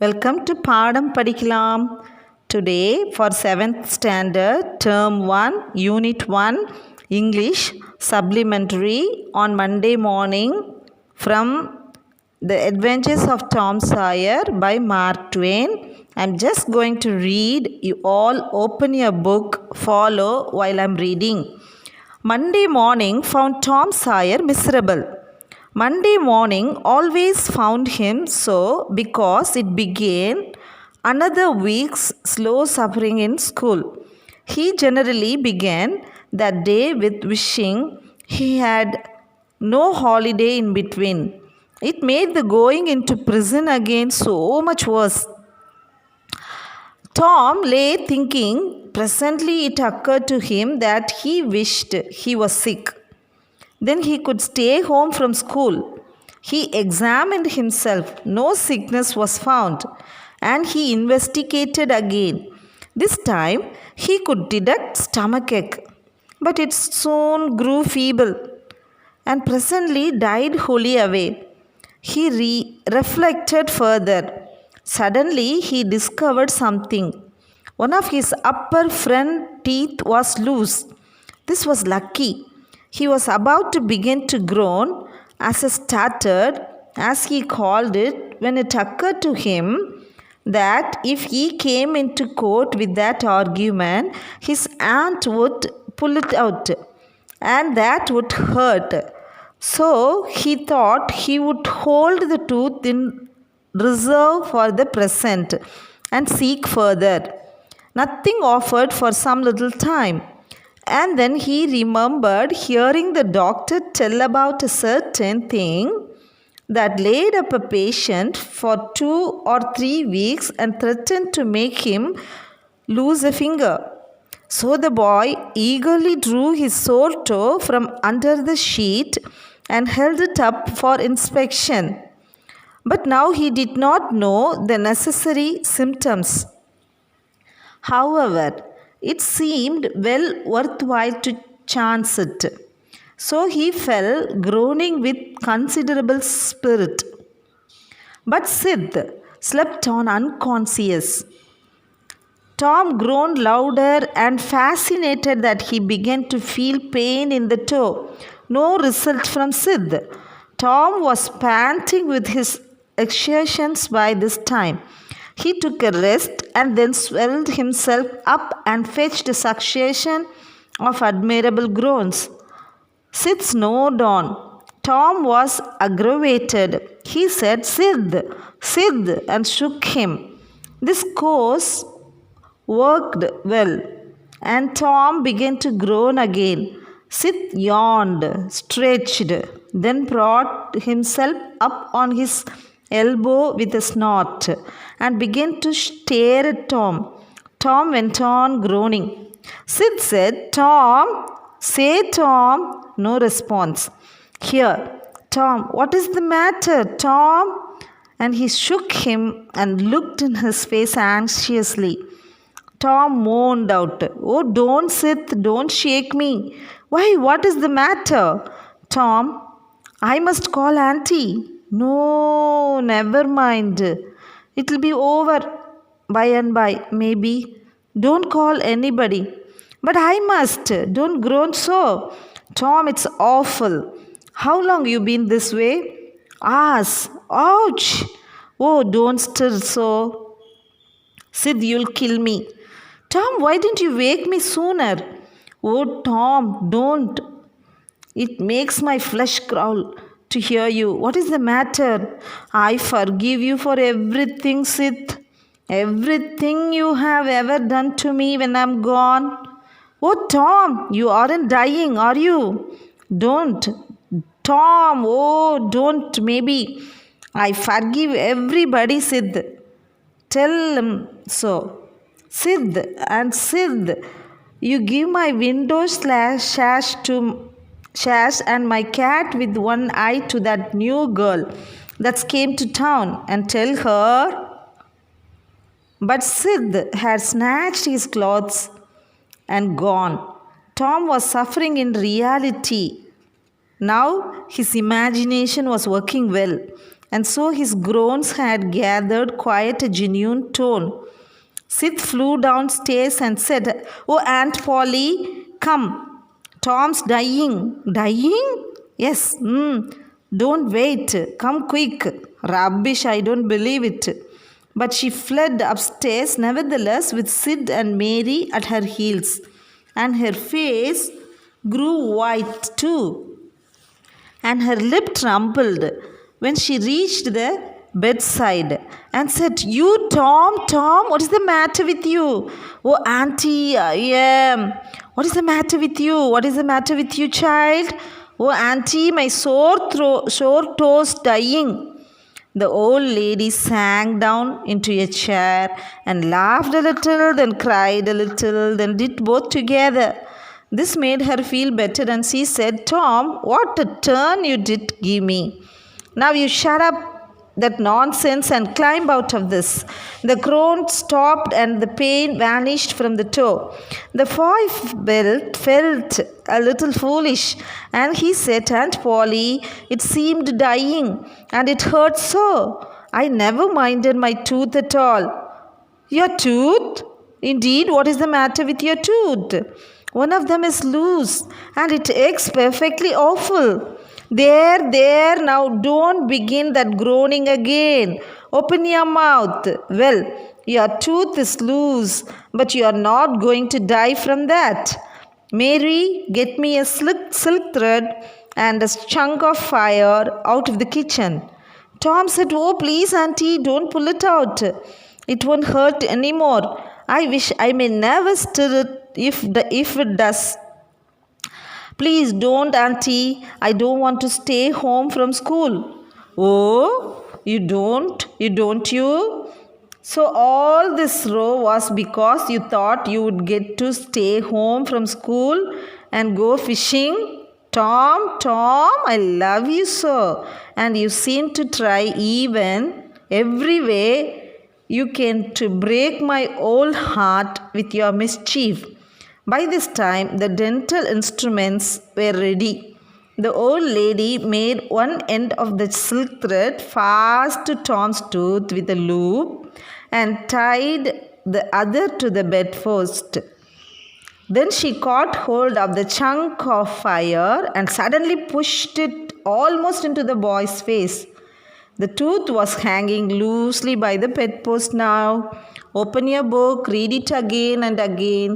Welcome to Paadam Padikalam. Today for 7th standard, term 1, unit 1, English supplementary on Monday morning from The Adventures of Tom Sawyer by Mark Twain. I'm just going to read. You all open your book, follow while I'm reading. Monday morning found Tom Sawyer miserable. Monday morning always found him so because it began another week's slow suffering in school. He generally began that day with wishing he had no holiday in between. It made the going into prison again so much worse. Tom lay thinking. Presently it occurred to him that he wished he was sick. Then he could stay home from school. He examined himself. No sickness was found. And he investigated again. This time he could detect stomachache. But it soon grew feeble and presently died wholly away. He reflected further. Suddenly he discovered something. One of his upper front teeth was loose. This was lucky. He was about to begin to groan as a started, as he called it, when it occurred to him that if he came into court with that argument, his aunt would pull it out, and that would hurt. So he thought he would hold the tooth in reserve for the present and seek further. Nothing offered for some little time. And then he remembered hearing the doctor tell about a certain thing that laid up a patient for 2 or 3 weeks and threatened to make him lose a finger. So the boy eagerly drew his sore toe from under the sheet and held it up for inspection. But now he did not know the necessary symptoms. However, it seemed well worthwhile to chance it. So he fell, groaning with considerable spirit. But Sid slept on unconscious. Tom groaned louder and fascinated that he began to feel pain in the toe. No result from Sid. Tom was panting with his exertions by this time. He took a rest and then swelled himself up and fetched a succession of admirable groans. Sid snored on. Tom was aggravated. He said, "Sid, Sid," and shook him. This course worked well, and Tom began to groan again. Sid yawned, stretched, then brought himself up on his elbow with a snort and began to stare at Tom. Tom went on groaning. Sid said, "Tom, say Tom." No response. "Here, Tom, what is the matter, Tom?" And he shook him and looked in his face anxiously. Tom moaned out, "Oh, don't Sid, don't shake me." "Why, what is the matter?" "Tom, I must call Auntie." "No, never mind. It'll be over by and by, maybe." "Don't call anybody." "But I must. Don't groan so." "Tom, it's awful." "How long you been this way?" "Hours." "Ouch." "Oh, don't stir so." "Sid, you'll kill me." "Tom, why didn't you wake me sooner?" "Oh, Tom, don't. It makes my flesh crawl to hear you. What is the matter?" "I forgive you for everything, Sid. Everything you have ever done to me when I'm gone." "Oh, Tom, you aren't dying, are you?" "Don't. Tom, oh, don't, maybe. I forgive everybody, Sid. Tell him so. Sid, and Sid, you give my window sash and my cat with one eye to that new girl that's came to town and tell her." But Sid had snatched his clothes and gone. Tom was suffering in reality. Now his imagination was working well. and so his groans had gathered quite a genuine tone. Sid flew downstairs and said, "Oh, Aunt Polly, come. Tom's dying." "Dying?" "Yes. Don't wait. Come quick." "Rubbish, I don't believe it." But she fled upstairs nevertheless with Sid and Mary at her heels, and her face grew white too, and her lip trembled when she reached the bedside and said, "You, Tom, Tom, what is the matter with you?" "Oh, Auntie, I am." "What is the matter with you? What is the matter with you, child?" "Oh, Auntie, my sore toes dying." The old lady sank down into a chair and laughed a little, then cried a little, then did both together. This made her feel better, and she said, "Tom, what a turn you did give me. Now you shut up that nonsense and climb out of this." The groan stopped and the pain vanished from the toe. The boy felt a little foolish, and he said, "Aunt Polly, it seemed dying, and it hurt so. I never minded my tooth at all." "Your tooth? Indeed, what is the matter with your tooth?" "One of them is loose, and it aches perfectly awful." There, now don't begin that groaning again. Open your mouth." "Well, your tooth is loose, but you are not going to die from that. Mary, get me a silk thread and a chunk of fire out of the kitchen." Tom said, "Oh, please, Auntie, don't pull it out. It won't hurt anymore. I wish I may never stir it if it does." "Please don't, Auntie. I don't want to stay home from school." "Oh, you don't you? So all this row was because you thought you would get to stay home from school and go fishing? Tom, I love you so, and you seem to try every way you can to break my old heart with your mischief." By this time, the dental instruments were ready. The old lady made one end of the silk thread fast to Tom's tooth with a loop and tied the other to the bedpost. Then she caught hold of the chunk of fire and suddenly pushed it almost into the boy's face. The tooth was hanging loosely by the bedpost now. "Open your book, read it again and again."